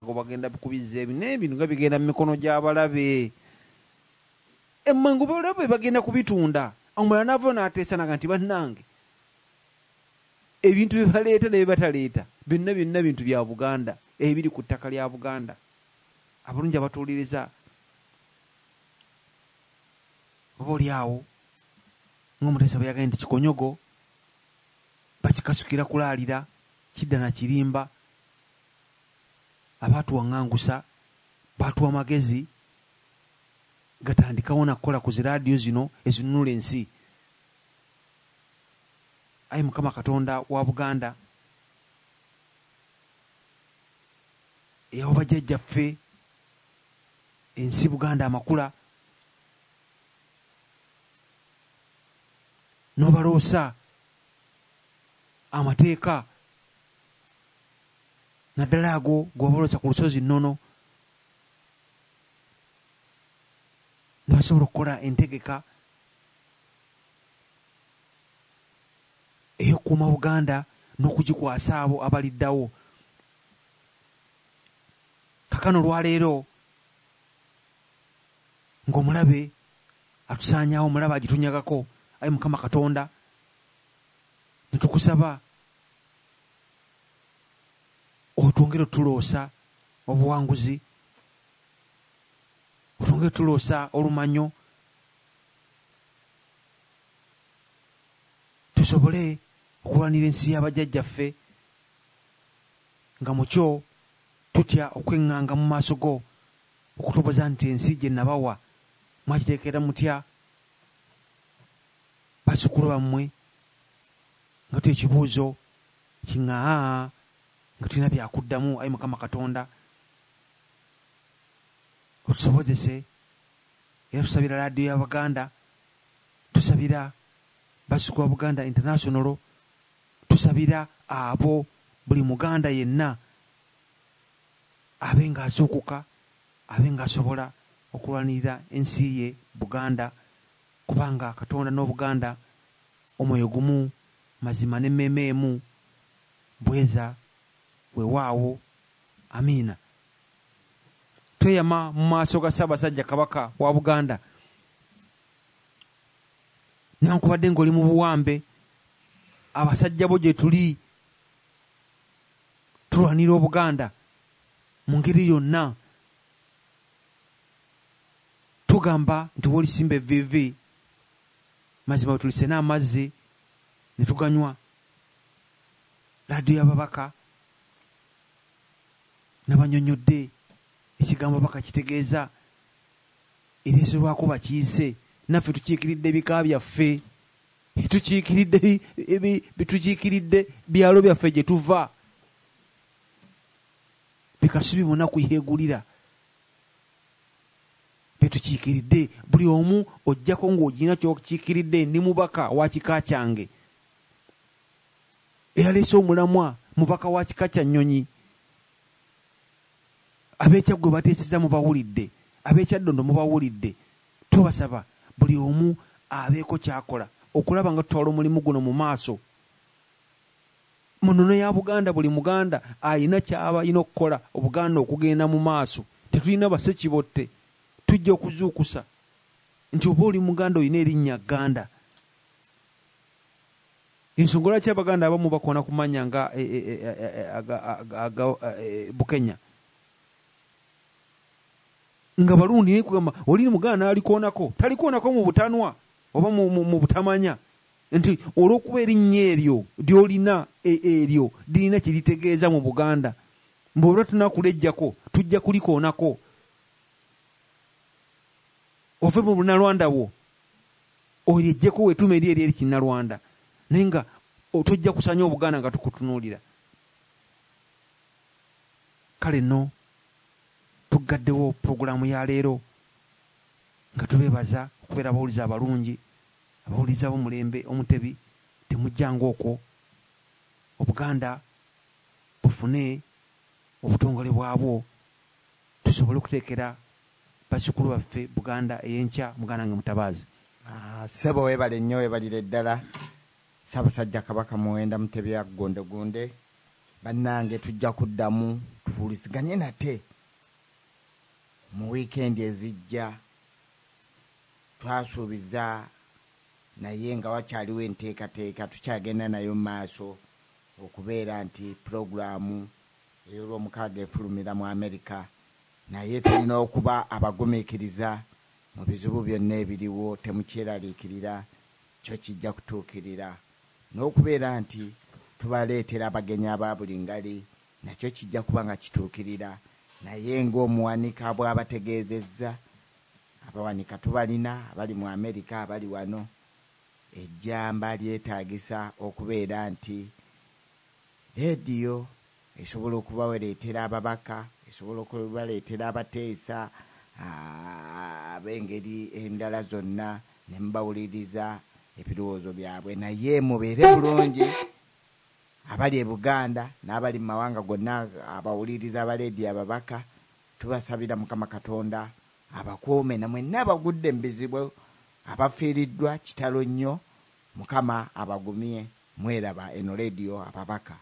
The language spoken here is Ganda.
bagenda bikubiza ebintu nga bigenda mu mikono gy'abalabe. Emmangu balabe bagenda kubitunda. Omulala nava n'ateesa naga nti bannange ebintu bye baleeta ne bye bataleeta byonna bintu bya Buganda ebiri ku ttaka lya Buganda. Abalungi abatuuliriza oba oli awo ng'Omuteesa bwe yagambye nti kikonyogo bakikasukira kulaalira kidda na kirimba. Abaatuwaŋŋangusa baatuwa amagezi gatandikawo na kukola ku zi raadiyo zino ezinunula ensi. Ayi Mukama Katonda wa Buganda eyawa bajjajjaffe ensi Buganda amakula n'obaloosa amateeka naddala ago gwebaloosa ku lusozi nnono ne basobola okukola entegeka ey'okukuuma Buganda n'okugikwasa abo abaliddawo. Kakano olwaleero ng'omulabe atusaanyaawo, omulabe agitunyagako. Ayi Mukama Katonda ne tukusaba otwongere otuloosa obuwanguzi, otwongere otuloosa olumanyo, tusobole okulwanira ensi y'abajjajjaffe nga mu kyo tutya okweŋŋanga mu maaso go okutubuza nti ensi gye nabawa mwagiteekera mutya bazzukulu bammwe, nga tu ekibuuzo kiŋŋaa nga tulina byakuddamu. Ayi Mukama Katonda otusobozese era tusabira laadiyo ya Buganda, tusabira bazzukulu ba Buganda International, tusabira abo buli Muganda yenna abe ng'azuukuka, abe ng'asobola okulwanirira ensi ye Buganda, kubanga Katonda n'Obuganda omwoyo gumu, mazima n'emmeeme emu, bweza weewaawo. Amiina. Tweyama mu maaso ga Ssaabasajja Kabaka wa Buganda newankubadde ng'oli mu buwambe, abasajja bo gye tuli tulwanira Obuganda mu ngeri yonna. Tugamba nti wolisimba evviivi, mazima bwe tulise n'amazzi ne tuganywa. Laadiyo y'ababaka n'abanyonyodde ekigambo babaka kitegeeza ereeserwako bakiise, naffe tukiikiridde ebika byaffe, bitukiikiridde byalo byaffe gye tuva, bikasubi munaku yeegulira byetukiikiridde. Buli omu ojjako ng'ogina kyokiikiridde. Ndi mubaka wa kika kyange eyaleese omulamwa, mubaka wa kika kya Nnyonyi. Ab'Ekyaggwe bateeseza mubawulidde, ab'Ekyaddondo mubawulidde. Tubasaba buli omu abeeko kyakola okulaba nga tutwala omulimu guno mu maaso. Mu nnono ya Buganda buli Muganda ayina ky'aba alina okukola Obuganda okugenda mu maaso. Tetulina basekibotte, tujja okuzuukusa nti oba oli Muganda olina erinnya Ganda. Ensonga lwaki Abaganda abamu bakoona kumanya nga Bukenya nga balundi naye kugamba oli Muganda alikoonako, talikoonako mu butanwa oba mu butamanya, nti olw'okuba erinnya eryo ly'olina eryo lirina kye litegeeza mu Buganda, mbw'olwa tunakulejjako tujja kulikoonako ove mu Bunnalwanda bwo olyejjeko weetuuma eri Kinnalwanda, naye nga tojja kusanya Obuganda nga tukutunuulira. Kale nno tugaddewo pulogulaamu ya leero nga tubeebaza okubeera abawuliza abalungi, abawuliza b'omulembe omutebi. Temujjanga okwo Obuganda bufune obutongole bwabwo, tusobole okuteekera bazzukulu baffe Buganda Eyenkya. Muganda nge Mutabaazi. Ssebo weebale nnyo, weebalire ddala Ssaabasajja Kabaka Muwenda Mutebi Gondegunde bannange tujja kuddamu tuwuliziganye nate mu weekend ezijja. Twasuubiza naye nga wakyaliwo enteekateeka tukyagenda nayo mu maaso okubeera nti puroguramu ey'olwomukaaga efulumira mu Amerika, naye tulina okuba abagumiikiriza mu bizibu byonna ebiriwo, temukyeraliikirira, kyo kijja kutuukirira. N'okubeera nti tubaleetera abagenyi aba buli ngali, nakyo kijja kuba nga kituukirira. Naye ng'omuwanika bw'abategeezezza, abawanika tubalina abali mu Amerika, abali wano, ejjamba lyetaagisa okubeera nti rediyo esobola okubaleetera ababaka, esobola okubaleetera abateesa ab'engeri endala zonna, ne mubawuliriza ebirowoozo byabwe. Naye mubeere bulungi abali e Buganda n'abali mu mawanga gonna abawuliriza abalediyo ababaka, tubasabira Mukama Katonda abakuume, na mwenna abagudde mu bizibu, abafiiriddwa kitalo nnyo, Mukama abagumye. Mweraba eno rediyo ababaka.